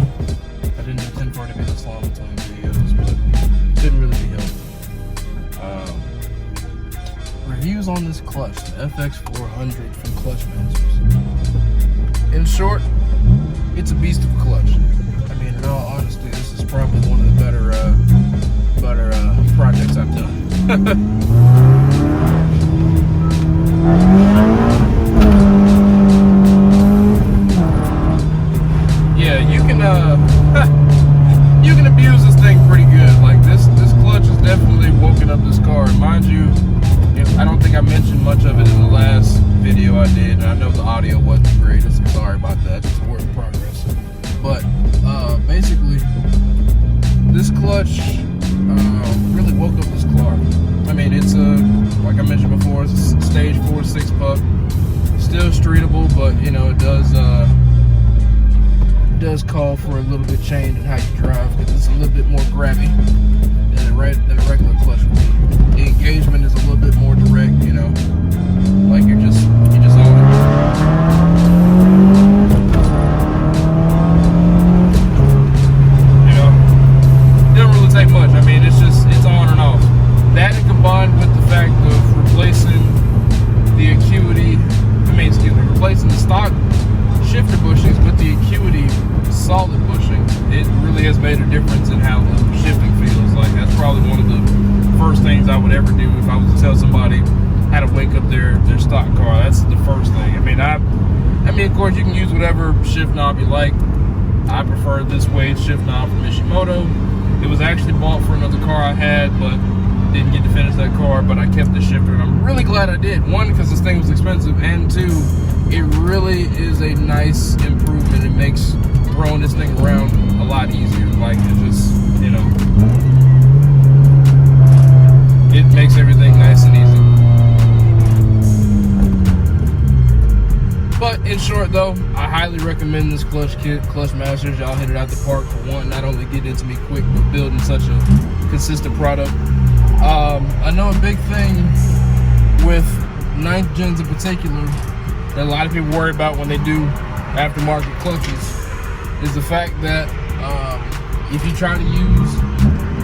I didn't intend for it to be this long between videos, but it couldn't really be helped. Reviews on this clutch, the FX400 from Clutch Masters. In short, it's a beast of a clutch. I mean, in all honesty, this is probably one of the better projects I've done. Yeah, you can you can abuse this thing pretty good. Like this clutch has definitely woken up this car. And mind you, I don't think I mentioned much of it in the last video I did, and I know the audio wasn't the greatest. I'm sorry about that. It's a work in progress. But basically, this clutch really woke up this car. I mean, it's like I mentioned before, it's a stage 4 6-puck, still streetable, but you know it does call for a little bit change in how you drive because it's a little bit more grabby than a regular clutch would be. The engagement is a little bit more direct, you know, like you just own it. You know, it don't really take much. I mean, it's on and off. That and combined with the fact of replacing the acuity, replacing the stock shifter bushings with the acuity solid bushings, it really has made a difference in how the shifting feels. Like that's probably one of the first things I would ever do if I was to tell somebody how to wake up their stock car. That's the first thing. I mean, of course, you can use whatever shift knob you like. I prefer this Wade shift knob from Ishimoto. It was actually bought for another car I had, but didn't get to finish that car. But I kept the shifter, and I'm really glad I did. One, because this thing was expensive, and two, it really is a nice improvement. It makes throwing this thing around a lot easier. Like it just, you know, it makes everything nice and easy. But in short though, I highly recommend this clutch kit, Clutch Masters. Y'all hit it out the park for one, not only getting it to me quick, but building such a consistent product. I know a big thing with 9th gens in particular that a lot of people worry about when they do aftermarket clutches is the fact that if you try to use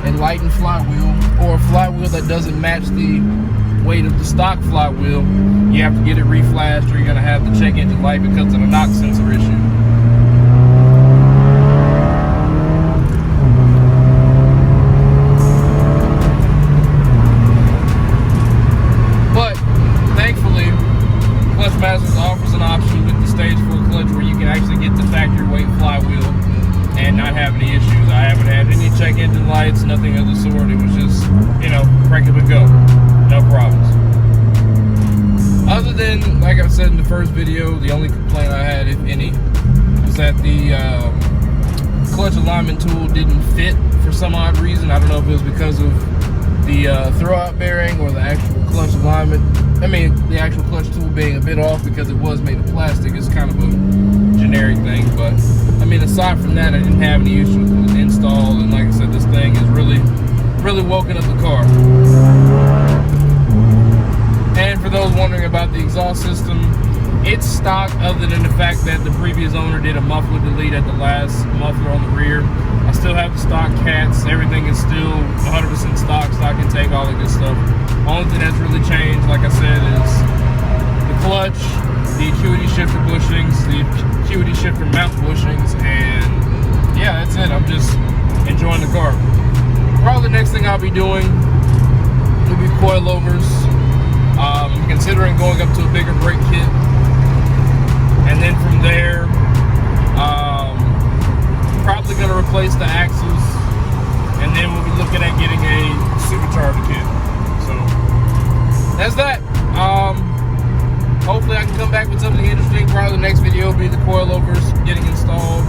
a lightened flywheel or a flywheel that doesn't match the weight of the stock flywheel, you have to get it reflashed or you're going to have the check engine light because of the knock sensor issue. But thankfully, Clutch Masters offers an option with the stage 4 clutch where you can actually get the factory weight flywheel and not have any issues. I haven't had any check engine lights, nothing of the sort. It was just, you know, crank it and go. No problems. Other than, like I said in the first video, the only complaint I had, if any, was that the clutch alignment tool didn't fit for some odd reason. I don't know if it was because of the throwout bearing or the actual clutch alignment. I mean, the actual clutch tool being a bit off because it was made of plastic is kind of a generic thing. But, I mean, aside from that, I didn't have any issues with the install. And like I said, this thing is really woken up the car. And for those wondering about the exhaust system, it's stock other than the fact that the previous owner did a muffler delete at the last muffler on the rear. I still have the stock cats. Everything is still 100% stock intake, all the good stuff. Only thing that's really changed, like I said, is the clutch, the acuity shifter bushings, the acuity shifter mount bushings, and yeah, that's it. I'm just enjoying the car. Probably the next thing I'll be doing will be coilovers. I'm considering going up to a bigger brake kit, and then from there, probably going to replace the axles, and then we'll be looking at getting a supercharger kit. So that's that. Hopefully I can come back with something interesting. Probably the next video will be the coilovers getting installed.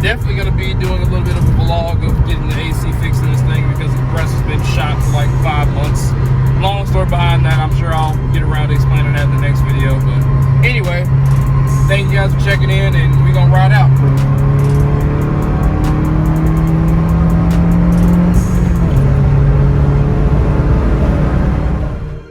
Definitely going to be doing a little bit of a vlog of getting the AC fixed in this thing because the press has been shot for like 5 months. Long story behind that. I'm sure I'll get around to explaining that in the next video. But anyway, thank you guys for checking in, and we're going to ride out.